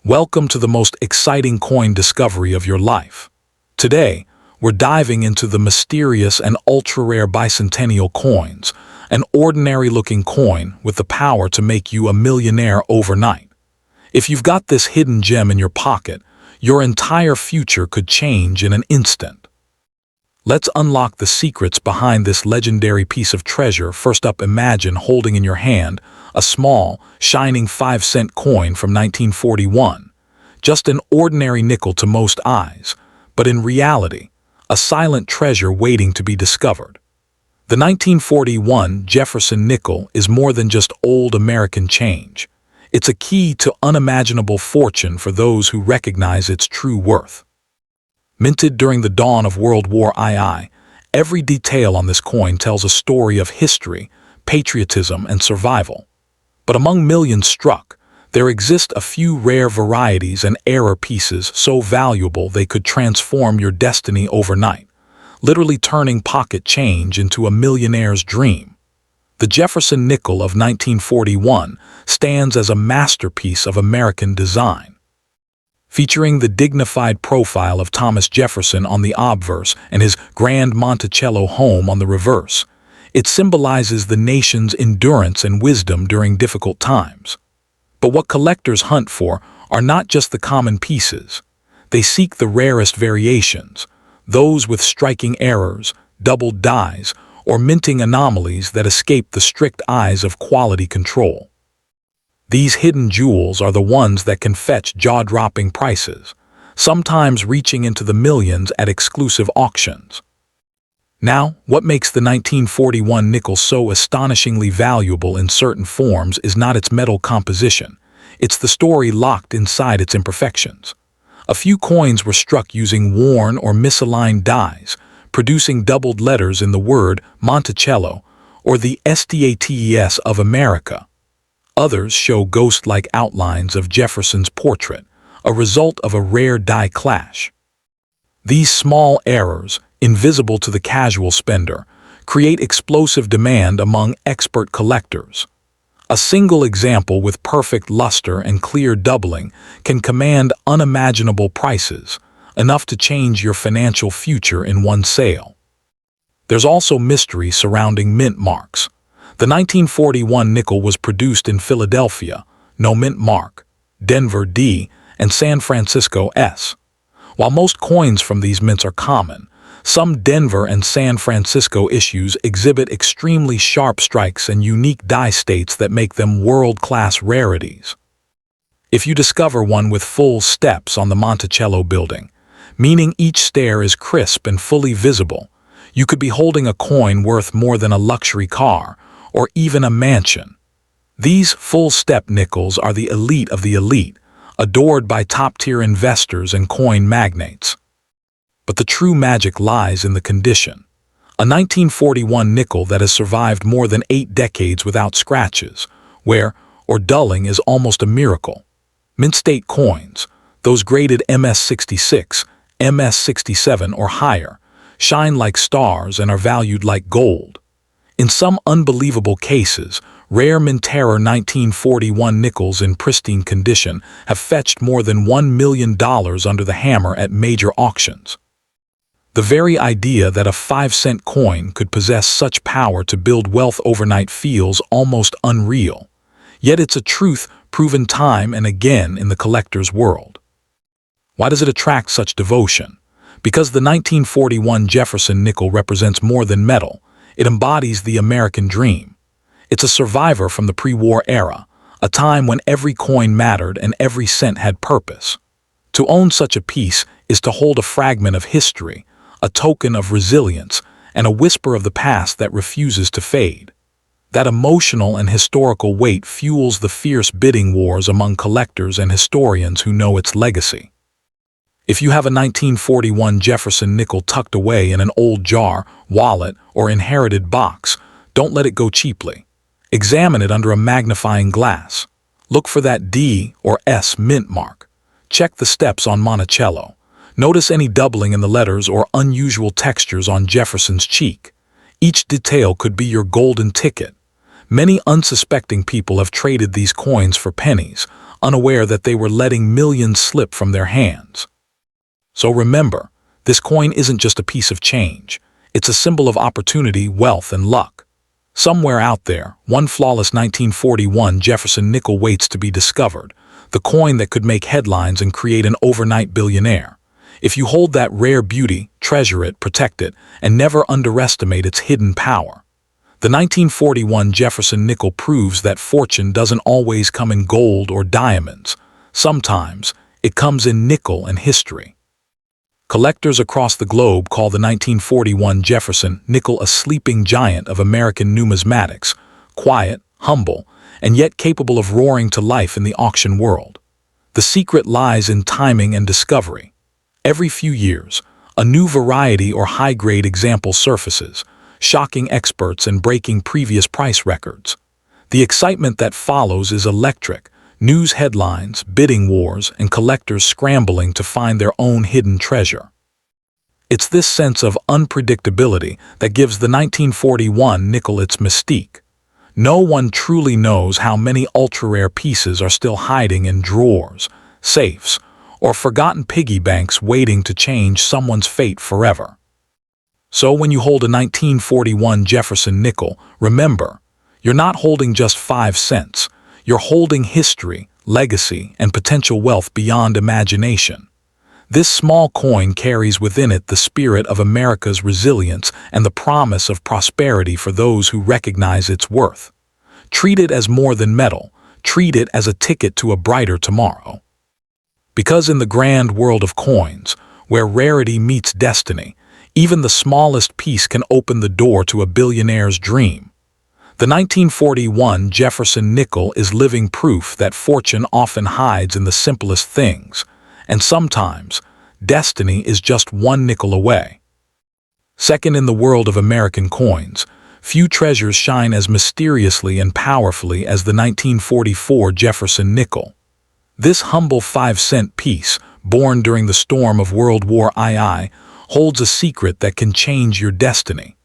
Welcome to the most exciting coin discovery of your life. Today, we're diving into the mysterious and ultra-rare bicentennial coins, an ordinary-looking coin with the power to make you a millionaire overnight. If you've got this hidden gem in your pocket, your entire future could change in an instant. Let's unlock the secrets behind this legendary piece of treasure. First up, imagine holding in your hand a small, shining 5-cent coin from 1941. Just an ordinary nickel to most eyes, but in reality, a silent treasure waiting to be discovered. The 1941 Jefferson nickel is more than just old American change. It's a key to unimaginable fortune for those who recognize its true worth. Minted during the dawn of World War II, every detail on this coin tells a story of history, patriotism, and survival. But among millions struck, there exist a few rare varieties and error pieces so valuable they could transform your destiny overnight, literally turning pocket change into a millionaire's dream. The Jefferson nickel of 1941 stands as a masterpiece of American design. Featuring the dignified profile of Thomas Jefferson on the obverse and his grand Monticello home on the reverse, it symbolizes the nation's endurance and wisdom during difficult times. But what collectors hunt for are not just the common pieces. They seek the rarest variations, those with striking errors, doubled dies, or minting anomalies that escape the strict eyes of quality control. These hidden jewels are the ones that can fetch jaw-dropping prices, sometimes reaching into the millions at exclusive auctions. Now, what makes the 1941 nickel so astonishingly valuable in certain forms is not its metal composition, it's the story locked inside its imperfections. A few coins were struck using worn or misaligned dies, producing doubled letters in the word Monticello or the STATES of America. Others show ghost-like outlines of Jefferson's portrait, a result of a rare die clash. These small errors, invisible to the casual spender, create explosive demand among expert collectors. A single example with perfect luster and clear doubling can command unimaginable prices, enough to change your financial future in one sale. There's also mystery surrounding mint marks. The 1941 nickel was produced in Philadelphia, no mint mark, Denver, D, and San Francisco, S. While most coins from these mints are common, some Denver and San Francisco issues exhibit extremely sharp strikes and unique die states that make them world-class rarities. If you discover one with full steps on the Monticello building, meaning each stair is crisp and fully visible, you could be holding a coin worth more than a luxury car, or even a mansion. These full-step nickels are the elite of the elite, adored by top-tier investors and coin magnates. But the true magic lies in the condition. A 1941 nickel that has survived more than 8 decades without scratches, wear, or dulling is almost a miracle. Mint-state coins, those graded MS66, MS67 or higher, shine like stars and are valued like gold. In some unbelievable cases, rare Minterra 1941 nickels in pristine condition have fetched more than $1 million under the hammer at major auctions. The very idea that a 5-cent coin could possess such power to build wealth overnight feels almost unreal. Yet it's a truth proven time and again in the collector's world. Why does it attract such devotion? Because the 1941 Jefferson nickel represents more than metal. It embodies the American dream. It's a survivor from the pre-war era, a time when every coin mattered and every cent had purpose. To own such a piece is to hold a fragment of history, a token of resilience, and a whisper of the past that refuses to fade. That emotional and historical weight fuels the fierce bidding wars among collectors and historians who know its legacy. If you have a 1941 Jefferson nickel tucked away in an old jar, wallet, or inherited box, don't let it go cheaply. Examine it under a magnifying glass. Look for that D or S mint mark. Check the steps on Monticello. Notice any doubling in the letters or unusual textures on Jefferson's cheek. Each detail could be your golden ticket. Many unsuspecting people have traded these coins for pennies, unaware that they were letting millions slip from their hands. So remember, this coin isn't just a piece of change. It's a symbol of opportunity, wealth, and luck. Somewhere out there, one flawless 1941 Jefferson nickel waits to be discovered, the coin that could make headlines and create an overnight billionaire. If you hold that rare beauty, treasure it, protect it, and never underestimate its hidden power. The 1941 Jefferson nickel proves that fortune doesn't always come in gold or diamonds. Sometimes, it comes in nickel and history. Collectors across the globe call the 1941 Jefferson nickel a sleeping giant of American numismatics, quiet, humble, and yet capable of roaring to life in the auction world. The secret lies in timing and discovery. Every few years, a new variety or high-grade example surfaces, shocking experts and breaking previous price records. The excitement that follows is electric. News headlines, bidding wars, and collectors scrambling to find their own hidden treasure. It's this sense of unpredictability that gives the 1941 nickel its mystique. No one truly knows how many ultra-rare pieces are still hiding in drawers, safes, or forgotten piggy banks waiting to change someone's fate forever. So when you hold a 1941 Jefferson nickel, remember, you're not holding just 5 cents. You're holding history, legacy, and potential wealth beyond imagination. This small coin carries within it the spirit of America's resilience and the promise of prosperity for those who recognize its worth. Treat it as more than metal. Treat it as a ticket to a brighter tomorrow. Because in the grand world of coins, where rarity meets destiny, even the smallest piece can open the door to a billionaire's dream. The 1941 Jefferson nickel is living proof that fortune often hides in the simplest things, and sometimes, destiny is just one nickel away. Second in the world of American coins, few treasures shine as mysteriously and powerfully as the 1944 Jefferson nickel. This humble 5-cent piece, born during the storm of World War II, holds a secret that can change your destiny.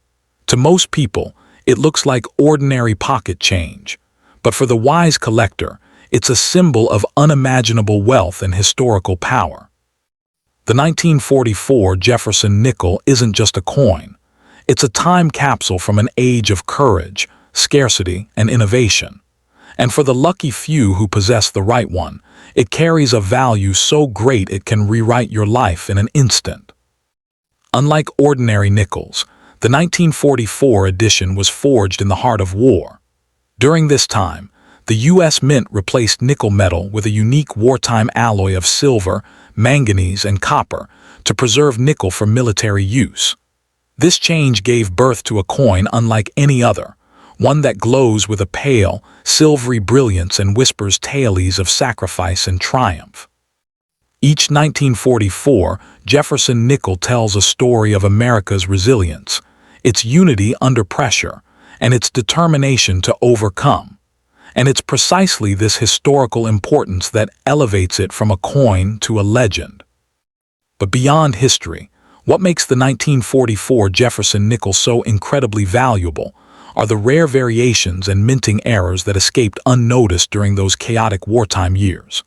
To most people, it looks like ordinary pocket change, but for the wise collector, it's a symbol of unimaginable wealth and historical power. The 1944 Jefferson nickel isn't just a coin. It's a time capsule from an age of courage, scarcity, and innovation. And for the lucky few who possess the right one, it carries a value so great it can rewrite your life in an instant. Unlike ordinary nickels, the 1944 edition was forged in the heart of war. During this time, the U.S. Mint replaced nickel metal with a unique wartime alloy of silver, manganese, and copper to preserve nickel for military use. This change gave birth to a coin unlike any other, one that glows with a pale, silvery brilliance and whispers tales of sacrifice and triumph. Each 1944 Jefferson nickel tells a story of America's resilience, its unity under pressure, and its determination to overcome. And it's precisely this historical importance that elevates it from a coin to a legend. But beyond history, what makes the 1944 Jefferson nickel so incredibly valuable are the rare variations and minting errors that escaped unnoticed during those chaotic wartime years.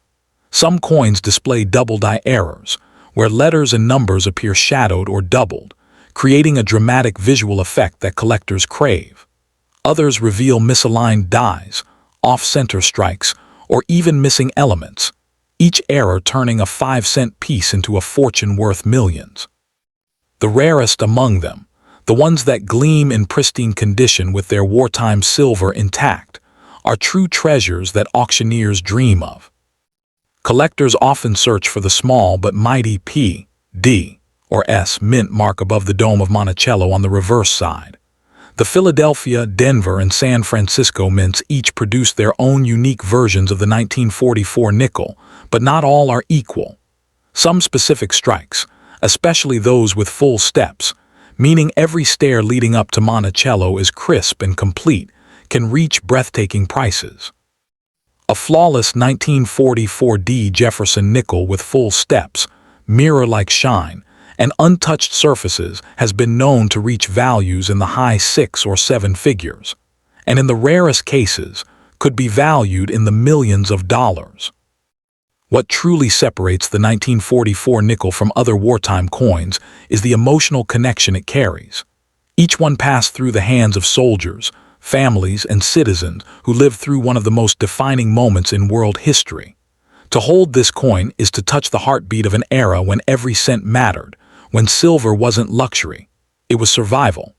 Some coins display double-die errors, where letters and numbers appear shadowed or doubled, creating a dramatic visual effect that collectors crave. Others reveal misaligned dies, off-center strikes, or even missing elements, each error turning a 5-cent piece into a fortune worth millions. The rarest among them, the ones that gleam in pristine condition with their wartime silver intact, are true treasures that auctioneers dream of. Collectors often search for the small but mighty P, D, or S mint mark above the dome of Monticello on the reverse side. The Philadelphia, Denver, and San Francisco mints each produce their own unique versions of the 1944 nickel, but not all are equal. Some specific strikes, especially those with full steps, meaning every stair leading up to Monticello is crisp and complete, can reach breathtaking prices. A flawless 1944D Jefferson nickel with full steps, mirror-like shine, and untouched surfaces has been known to reach values in the high 6 or 7 figures, and in the rarest cases, could be valued in the millions of dollars. What truly separates the 1944 nickel from other wartime coins is the emotional connection it carries. Each one passed through the hands of soldiers, families, and citizens who lived through one of the most defining moments in world history. To hold this coin is to touch the heartbeat of an era when every cent mattered, when silver wasn't luxury, it was survival.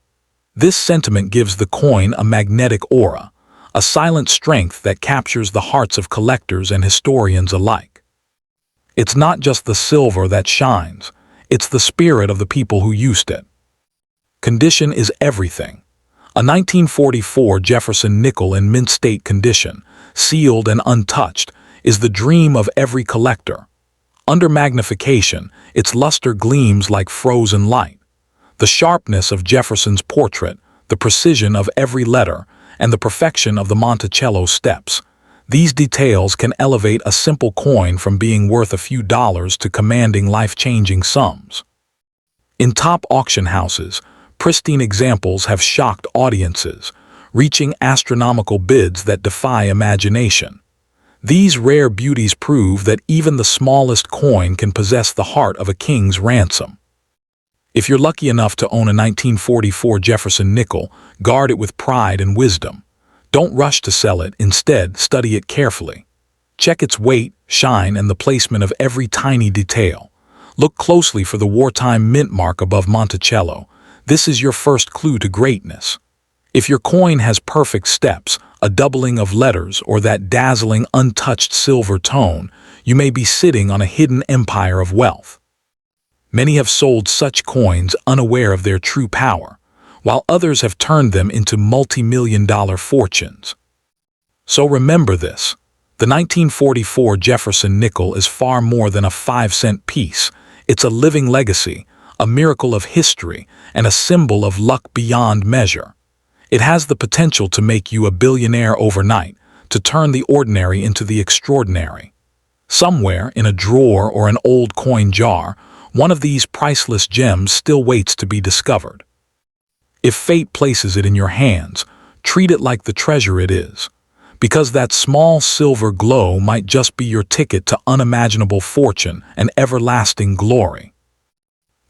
This sentiment gives the coin a magnetic aura, a silent strength that captures the hearts of collectors and historians alike. It's not just the silver that shines, it's the spirit of the people who used it. Condition is everything. A 1944 Jefferson nickel in mint state condition, sealed and untouched, is the dream of every collector. Under magnification, its luster gleams like frozen light. The sharpness of Jefferson's portrait, the precision of every letter, and the perfection of the Monticello steps. These details can elevate a simple coin from being worth a few dollars to commanding life-changing sums. In top auction houses, pristine examples have shocked audiences, reaching astronomical bids that defy imagination. These rare beauties prove that even the smallest coin can possess the heart of a king's ransom. If you're lucky enough to own a 1944 Jefferson nickel, guard it with pride and wisdom. Don't rush to sell it, instead study it carefully. Check its weight, shine, and the placement of every tiny detail. Look closely for the wartime mint mark above Monticello. This is your first clue to greatness. If your coin has perfect steps, a doubling of letters, or that dazzling untouched silver tone, you may be sitting on a hidden empire of wealth. Many have sold such coins unaware of their true power, while others have turned them into multi-million-dollar fortunes. So remember this, the 1944 Jefferson nickel is far more than a 5-cent piece. It's a living legacy, a miracle of history, and a symbol of luck beyond measure. It has the potential to make you a billionaire overnight, to turn the ordinary into the extraordinary. Somewhere, in a drawer or an old coin jar, one of these priceless gems still waits to be discovered. If fate places it in your hands, treat it like the treasure it is, because that small silver glow might just be your ticket to unimaginable fortune and everlasting glory.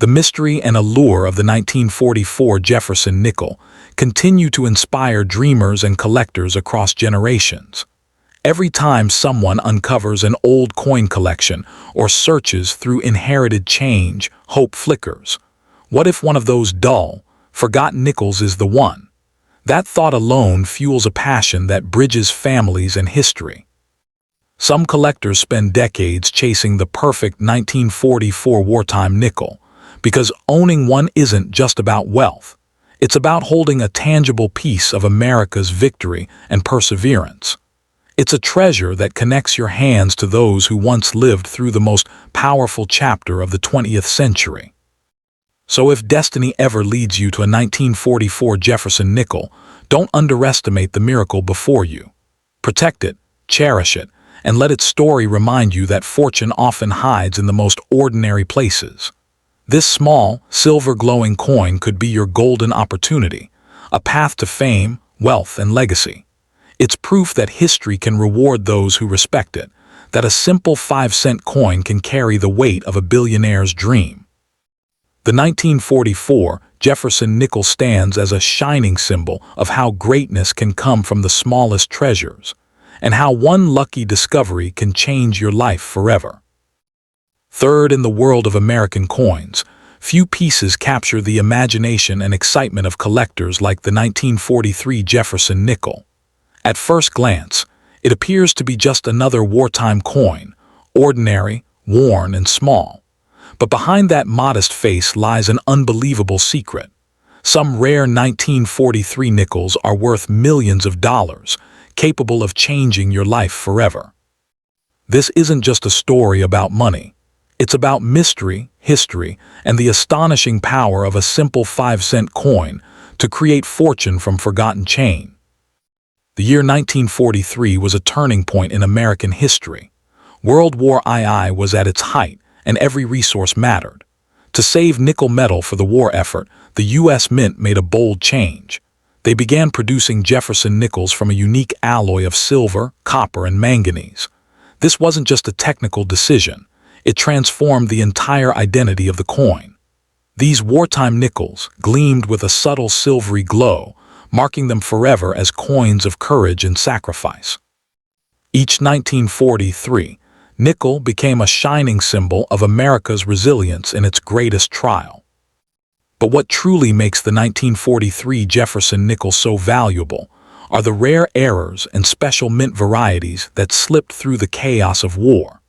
The mystery and allure of the 1944 Jefferson nickel continue to inspire dreamers and collectors across generations. Every time someone uncovers an old coin collection or searches through inherited change, hope flickers. What if one of those dull, forgotten nickels is the one? That thought alone fuels a passion that bridges families and history. Some collectors spend decades chasing the perfect 1944 wartime nickel, because owning one isn't just about wealth. It's about holding a tangible piece of America's victory and perseverance. It's a treasure that connects your hands to those who once lived through the most powerful chapter of the 20th century. So if destiny ever leads you to a 1944 Jefferson nickel, don't underestimate the miracle before you. Protect it, cherish it, and let its story remind you that fortune often hides in the most ordinary places. This small, silver-glowing coin could be your golden opportunity, a path to fame, wealth, and legacy. It's proof that history can reward those who respect it, that a simple 5-cent coin can carry the weight of a billionaire's dream. The 1944 Jefferson nickel stands as a shining symbol of how greatness can come from the smallest treasures, and how one lucky discovery can change your life forever. Third, in the world of American coins, few pieces capture the imagination and excitement of collectors like the 1943 Jefferson nickel. At first glance, it appears to be just another wartime coin, ordinary, worn, and small. But behind that modest face lies an unbelievable secret. Some rare 1943 nickels are worth millions of dollars, capable of changing your life forever. This isn't just a story about money. It's about mystery, history, and the astonishing power of a simple 5-cent coin to create fortune from forgotten change. The year 1943 was a turning point in American history. World War II was at its height, and every resource mattered. To save nickel metal for the war effort, the U.S. Mint made a bold change. They began producing Jefferson nickels from a unique alloy of silver, copper, and manganese. This wasn't just a technical decision. It transformed the entire identity of the coin. These wartime nickels gleamed with a subtle silvery glow, marking them forever as coins of courage and sacrifice. Each 1943 nickel became a shining symbol of America's resilience in its greatest trial. But what truly makes the 1943 Jefferson nickel so valuable are the rare errors and special mint varieties that slipped through the chaos of war.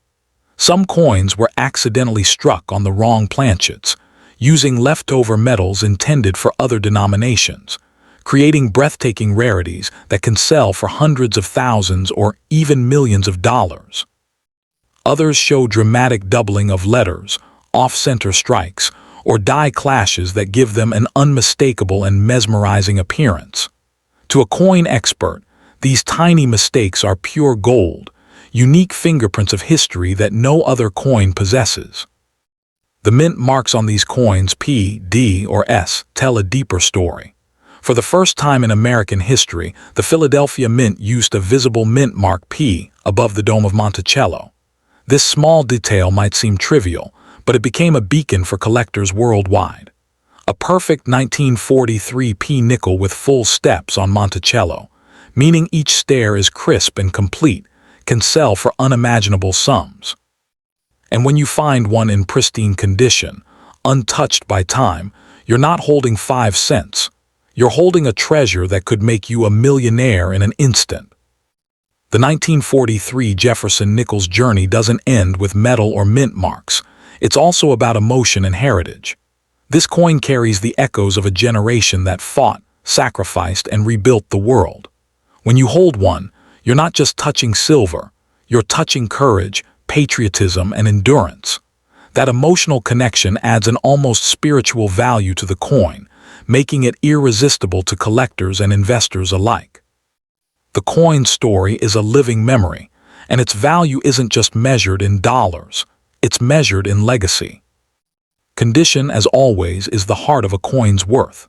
Some coins were accidentally struck on the wrong planchets, using leftover metals intended for other denominations, creating breathtaking rarities that can sell for hundreds of thousands or even millions of dollars. Others show dramatic doubling of letters, off-center strikes, or die clashes that give them an unmistakable and mesmerizing appearance. To a coin expert, these tiny mistakes are pure gold, unique fingerprints of history that no other coin possesses. The mint marks on these coins P, D, or S tell a deeper story. For the first time in American history, the Philadelphia Mint used a visible mint mark P above the dome of Monticello. This small detail might seem trivial, but it became a beacon for collectors worldwide. A perfect 1943 P nickel with full steps on Monticello, meaning each stair is crisp and complete, can sell for unimaginable sums. And when you find one in pristine condition, untouched by time, you're not holding 5 cents. You're holding a treasure that could make you a millionaire in an instant. The 1943 Jefferson nickel's journey doesn't end with metal or mint marks. It's also about emotion and heritage. This coin carries the echoes of a generation that fought, sacrificed, and rebuilt the world. When you hold one, you're not just touching silver, you're touching courage, patriotism, and endurance. That emotional connection adds an almost spiritual value to the coin, making it irresistible to collectors and investors alike. The coin story is a living memory, and its value isn't just measured in dollars, it's measured in legacy. Condition, as always, is the heart of a coin's worth.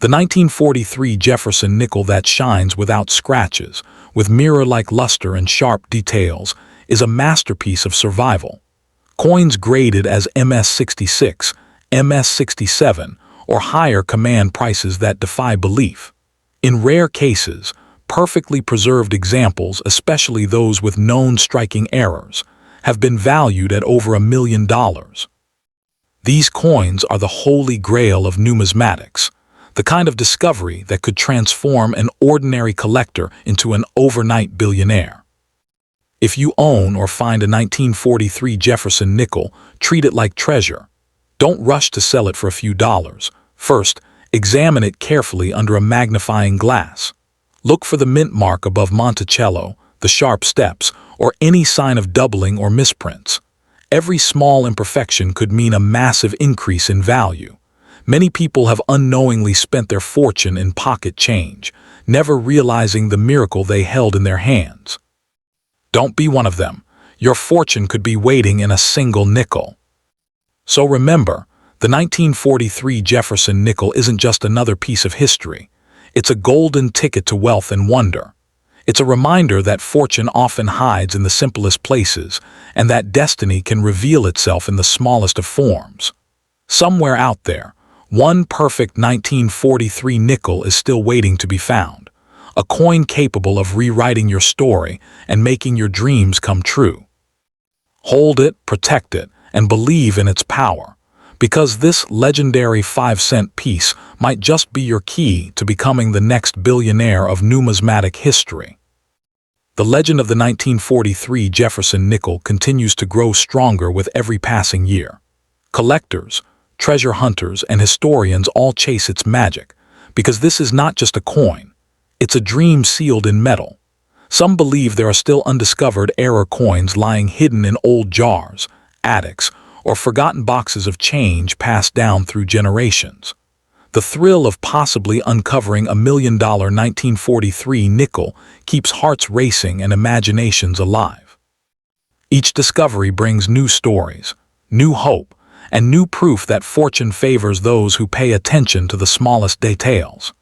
The 1943 Jefferson nickel that shines without scratches, with mirror-like luster and sharp details, is a masterpiece of survival. Coins graded as MS-66, MS-67, or higher command prices that defy belief. In rare cases, perfectly preserved examples, especially those with known striking errors, have been valued at over $1 million. These coins are the holy grail of numismatics, the kind of discovery that could transform an ordinary collector into an overnight billionaire. If you own or find a 1943 Jefferson nickel, treat it like treasure. Don't rush to sell it for a few dollars. First, examine it carefully under a magnifying glass. Look for the mint mark above Monticello, the sharp steps, or any sign of doubling or misprints. Every small imperfection could mean a massive increase in value. Many people have unknowingly spent their fortune in pocket change, never realizing the miracle they held in their hands. Don't be one of them. Your fortune could be waiting in a single nickel. So remember, the 1943 Jefferson nickel isn't just another piece of history. It's a golden ticket to wealth and wonder. It's a reminder that fortune often hides in the simplest places, and that destiny can reveal itself in the smallest of forms. Somewhere out there, one perfect 1943 nickel is still waiting to be found, a coin capable of rewriting your story and making your dreams come true. Hold it, protect it, and believe in its power, because this legendary 5-cent piece might just be your key to becoming the next billionaire of numismatic history. The legend of the 1943 Jefferson nickel continues to grow stronger with every passing year. Collectors, treasure hunters, and historians all chase its magic, because this is not just a coin, it's a dream sealed in metal. Some believe there are still undiscovered error coins lying hidden in old jars, attics, or forgotten boxes of change passed down through generations. The thrill of possibly uncovering $1 million 1943 nickel keeps hearts racing and imaginations alive. Each discovery brings new stories, new hope, and new proof that fortune favors those who pay attention to the smallest details.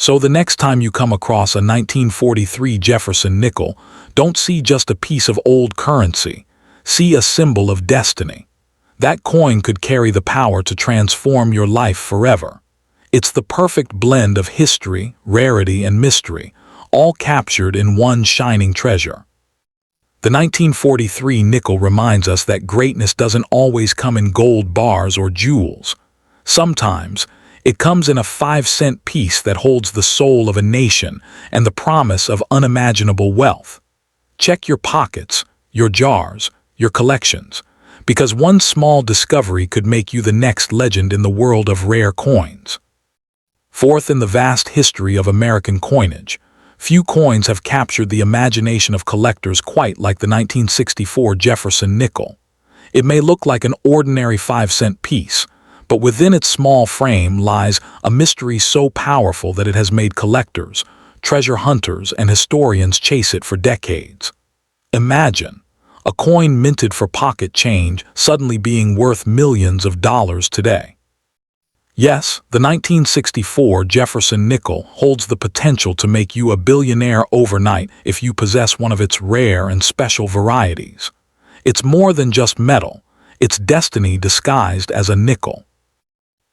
So the next time you come across a 1943 Jefferson nickel, don't see just a piece of old currency. See a symbol of destiny. That coin could carry the power to transform your life forever. It's the perfect blend of history, rarity, and mystery, all captured in one shining treasure. The 1943 nickel reminds us that greatness doesn't always come in gold bars or jewels. Sometimes, it comes in a 5-cent piece that holds the soul of a nation and the promise of unimaginable wealth. Check your pockets, your jars, your collections, because one small discovery could make you the next legend in the world of rare coins. Fourth, in the vast history of American coinage, few coins have captured the imagination of collectors quite like the 1964 Jefferson nickel. It may look like an ordinary 5-cent piece, but within its small frame lies a mystery so powerful that it has made collectors, treasure hunters, and historians chase it for decades. Imagine a coin minted for pocket change suddenly being worth millions of dollars today. Yes, the 1964 Jefferson nickel holds the potential to make you a billionaire overnight if you possess one of its rare and special varieties. It's more than just metal, it's destiny disguised as a nickel.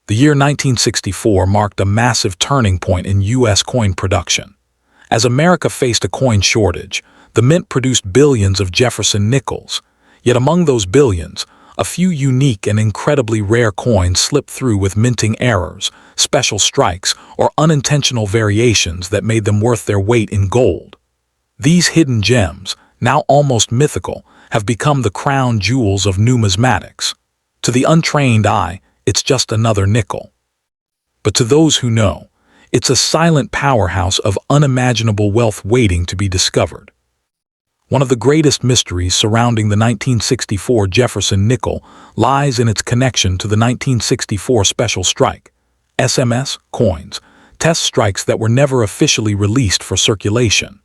The year 1964 marked a massive turning point in U.S. coin production. As America faced a coin shortage, the mint produced billions of Jefferson nickels. Yet among those billions, a few unique and incredibly rare coins slipped through with minting errors, special strikes, or unintentional variations that made them worth their weight in gold. These hidden gems, now almost mythical, have become the crown jewels of numismatics. To the untrained eye, it's just another nickel. But to those who know, it's a silent powerhouse of unimaginable wealth waiting to be discovered. One of the greatest mysteries surrounding the 1964 Jefferson nickel lies in its connection to the 1964 Special Strike, SMS, coins, test strikes that were never officially released for circulation.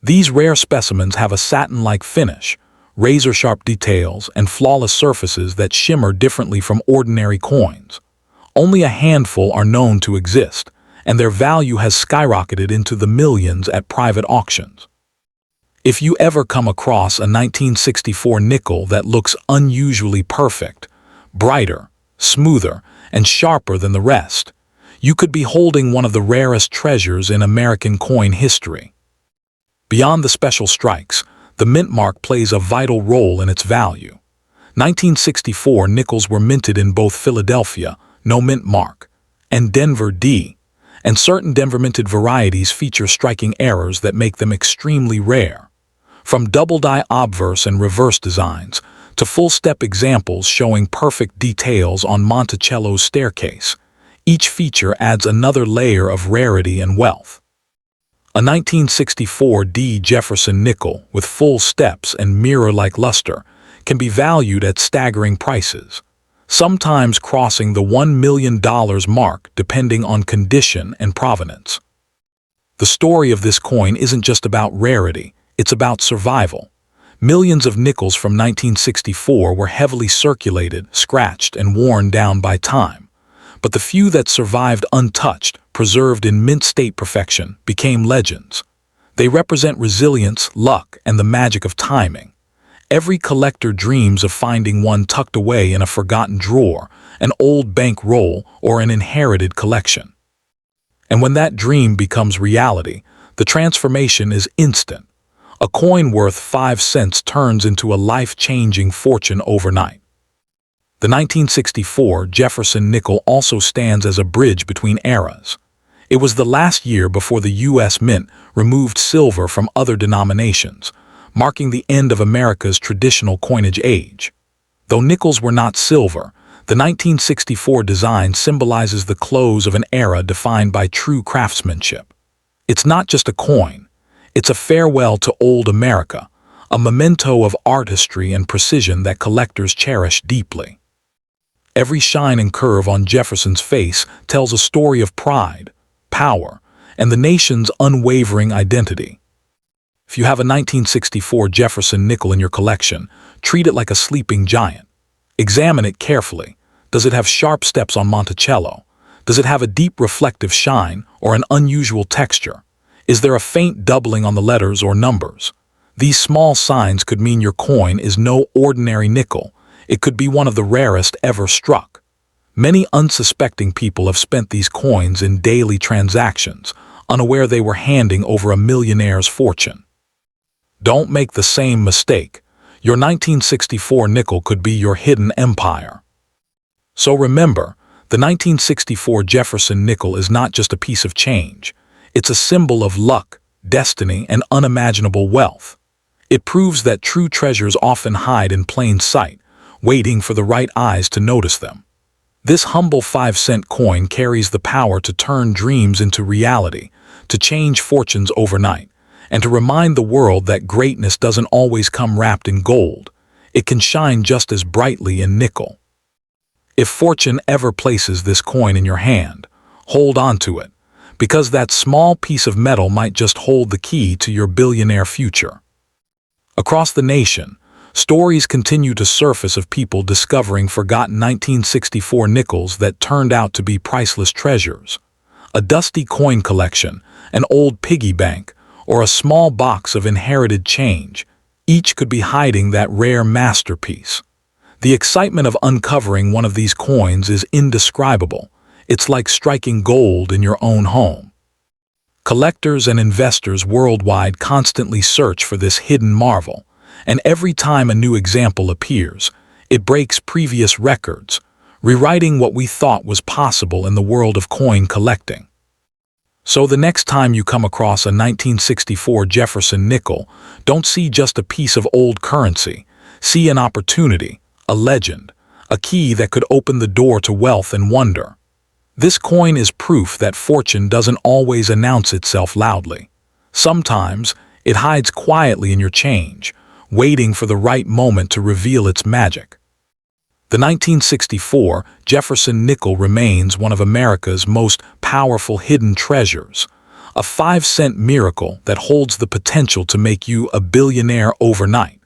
These rare specimens have a satin-like finish, razor-sharp details, and flawless surfaces that shimmer differently from ordinary coins. Only a handful are known to exist, and their value has skyrocketed into the millions at private auctions. If you ever come across a 1964 nickel that looks unusually perfect, brighter, smoother, and sharper than the rest, you could be holding one of the rarest treasures in American coin history. Beyond the special strikes, the mint mark plays a vital role in its value. 1964 nickels were minted in both Philadelphia, no mint mark, and Denver, D, and certain Denver minted varieties feature striking errors that make them extremely rare. From double-die obverse and reverse designs to full-step examples showing perfect details on Monticello's staircase, each feature adds another layer of rarity and wealth. A 1964 D Jefferson nickel with full steps and mirror-like luster can be valued at staggering prices, sometimes crossing the $1 million mark depending on condition and provenance. The story of this coin isn't just about rarity, it's about survival. Millions of nickels from 1964 were heavily circulated, scratched, and worn down by time. But the few that survived untouched, preserved in mint state perfection, became legends. They represent resilience, luck, and the magic of timing. Every collector dreams of finding one tucked away in a forgotten drawer, an old bank roll, or an inherited collection. And when that dream becomes reality, the transformation is instant. A coin worth 5 cents turns into a life-changing fortune overnight. The 1964 Jefferson nickel also stands as a bridge between eras. It was the last year before the U.S. Mint removed silver from other denominations, marking the end of America's traditional coinage age. Though nickels were not silver, the 1964 design symbolizes the close of an era defined by true craftsmanship. It's not just a coin. It's a farewell to old America, a memento of artistry and precision that collectors cherish deeply. Every shine and curve on Jefferson's face tells a story of pride, power, and the nation's unwavering identity. If you have a 1964 Jefferson nickel in your collection, treat it like a sleeping giant. Examine it carefully. Does it have sharp steps on Monticello? Does it have a deep reflective shine or an unusual texture? Is there a faint doubling on the letters or numbers? These small signs could mean your coin is no ordinary nickel. It could be one of the rarest ever struck. Many unsuspecting people have spent these coins in daily transactions, unaware they were handing over a millionaire's fortune. Don't make the same mistake. Your 1964 nickel could be your hidden empire. So remember, the 1964 Jefferson nickel is not just a piece of change. It's a symbol of luck, destiny, and unimaginable wealth. It proves that true treasures often hide in plain sight, waiting for the right eyes to notice them. This humble 5-cent coin carries the power to turn dreams into reality, to change fortunes overnight, and to remind the world that greatness doesn't always come wrapped in gold. It can shine just as brightly in nickel. If fortune ever places this coin in your hand, hold on to it, because that small piece of metal might just hold the key to your billionaire future. Across the nation, stories continue to surface of people discovering forgotten 1964 nickels that turned out to be priceless treasures. A dusty coin collection, an old piggy bank, or a small box of inherited change, each could be hiding that rare masterpiece. The excitement of uncovering one of these coins is indescribable. It's like striking gold in your own home. Collectors and investors worldwide constantly search for this hidden marvel, and every time a new example appears, it breaks previous records, rewriting what we thought was possible in the world of coin collecting. So the next time you come across a 1964 Jefferson nickel, don't see just a piece of old currency. See an opportunity, a legend, a key that could open the door to wealth and wonder. This coin is proof that fortune doesn't always announce itself loudly. Sometimes it hides quietly in your change, waiting for the right moment to reveal its magic. The 1964 Jefferson nickel remains one of America's most powerful hidden treasures, a 5-cent miracle that holds the potential to make you a billionaire overnight.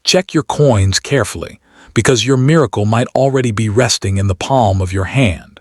Check your coins carefully, because your miracle might already be resting in the palm of your hand.